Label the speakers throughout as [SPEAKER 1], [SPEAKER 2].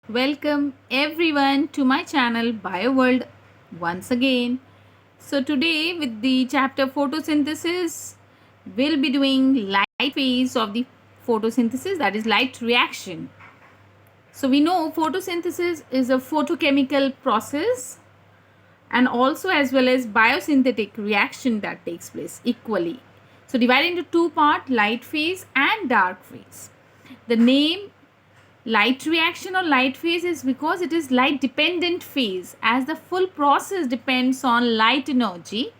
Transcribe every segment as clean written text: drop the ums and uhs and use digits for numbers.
[SPEAKER 1] Welcome everyone to my channel BioWorld once again. So today with the chapter photosynthesis, we'll be doing light phase of the photosynthesis, that is light reaction. So we know photosynthesis is a photochemical process and also as well as biosynthetic reaction that takes place equally. So divided into two parts, light phase and dark phase. The name light reaction or light phase is because it is light dependent phase, as the full process depends on light energy,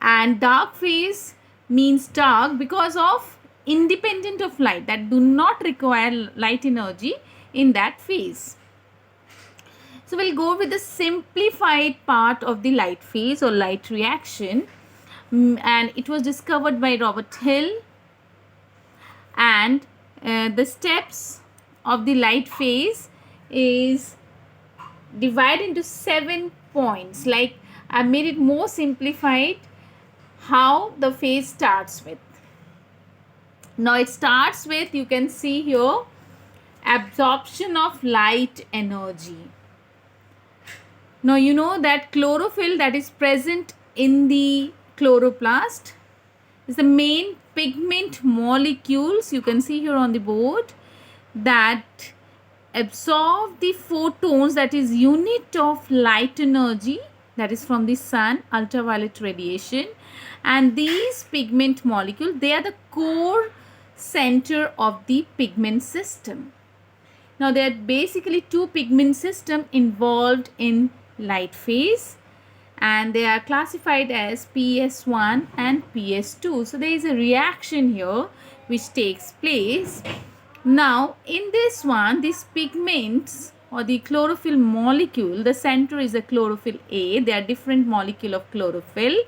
[SPEAKER 1] and dark phase means dark because of independent of light, that do not require light energy in that phase. So we'll go with the simplified part of the light phase or light reaction, and it was discovered by Robert Hill. And the steps of the light phase is divided into 7 points. Like I made it more simplified how the phase starts with. Now it starts with, you can see here, absorption of light energy. Now you know that chlorophyll that is present in the chloroplast is the main pigment molecules, you can see here on the board, that absorb the photons, that is unit of light energy, that is from the sun, ultraviolet radiation. And these pigment molecules, they are the core center of the pigment system. Now there are basically two pigment systems involved in light phase, and they are classified as PS1 and PS2. So there is a reaction here which takes place. Now in this one, these pigments or the chlorophyll molecule, the center is a chlorophyll A. They are different molecule of chlorophyll.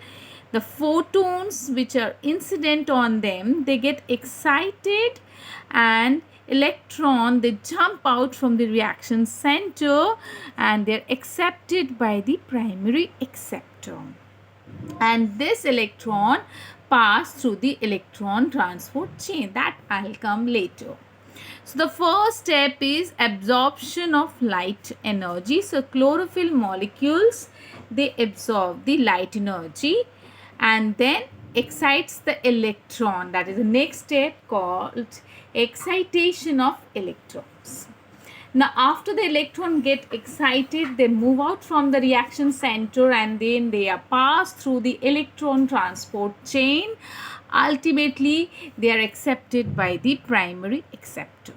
[SPEAKER 1] The photons which are incident on them, they get excited, and electron, they jump out from the reaction center and they're accepted by the primary acceptor, and this electron pass through the electron transport chain, that I'll come later. So the first step is absorption of light energy. So chlorophyll molecules, they absorb the light energy and then excites the electron. That is the next step called excitation of electrons. Now after the electron get excited, they move out from the reaction center and then they are passed through the electron transport chain. Ultimately they are accepted by the primary acceptor.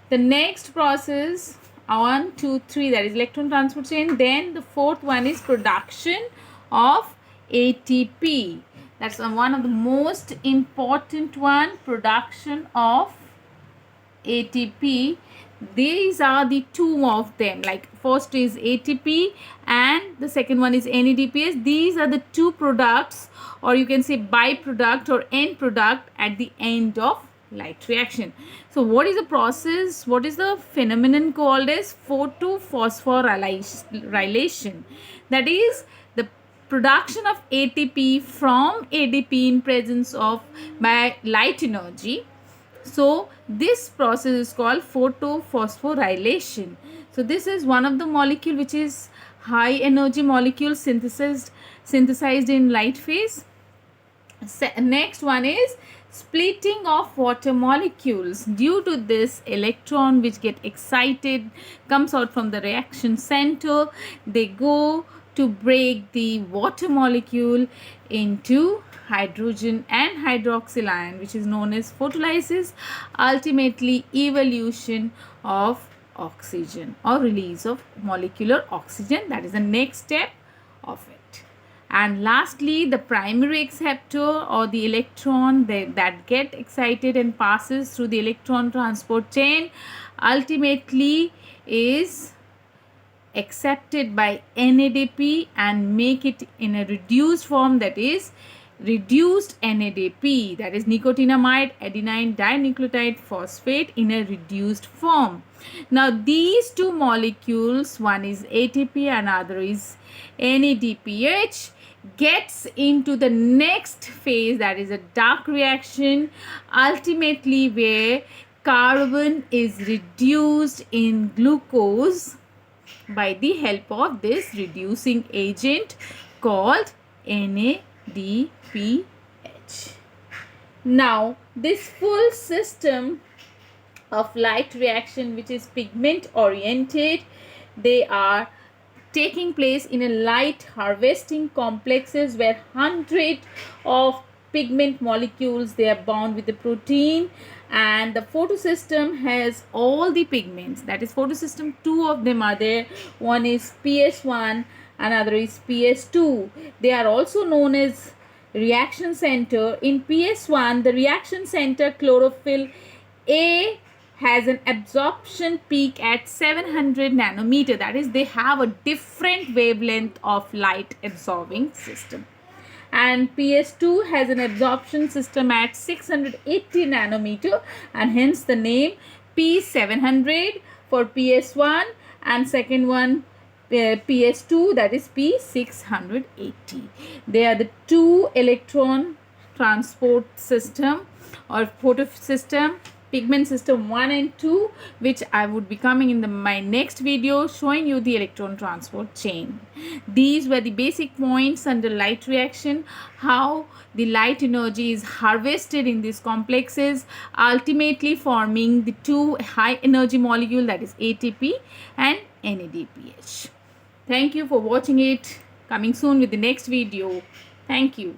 [SPEAKER 1] The next process, 1, 2, 3, that is electron transport chain. Then the fourth one is production of ATP. That's one of the most important one, production of ATP. These are the two of them, like first is ATP and the second one is NADPS. These are the two products, or you can say byproduct or end product at the end of light reaction. So what is the process? What is the phenomenon called as photophosphorylation? That is the production of ATP from ADP in presence of by light energy. So this process is called photophosphorylation. So this is one of the molecule which is high energy molecule synthesized in light phase. Next one is splitting of water molecules. Due to this, electron which get excited comes out from the reaction center. They go to break the water molecule into hydrogen and hydroxyl ion, which is known as photolysis. Ultimately evolution of oxygen or release of molecular oxygen, that is the next step of it. And lastly, the primary acceptor or the electron that get excited and passes through the electron transport chain ultimately is accepted by NADP and make it in a reduced form, that is reduced NADP, that is nicotinamide adenine dinucleotide phosphate in a reduced form. Now these two molecules, one is ATP and other is NADPH, gets into the next phase, that is a dark reaction, ultimately where carbon is reduced in glucose by the help of this reducing agent called NADPH. Now, this full system of light reaction, which is pigment oriented, they are taking place in a light harvesting complexes where hundreds of pigment molecules, they are bound with the protein, and the photosystem has all the pigments. That is photosystem, two of them are there. One is PS1, another is PS2. They are also known as reaction center. In PS1, the reaction center chlorophyll A has an absorption peak at 700 nanometer. That is, they have a different wavelength of light absorbing system. And PS2 has an absorption system at 680 nanometer, and hence the name P700 for PS1, and second one PS2, that is P680. They are the two electron transport system or photosystem, pigment system 1 and 2, which I would be coming in my next video showing you the electron transport chain. These were the basic points under light reaction, how the light energy is harvested in these complexes, ultimately forming the two high energy molecule, that is ATP and NADPH. Thank you for watching it. Coming soon with the next video. Thank you.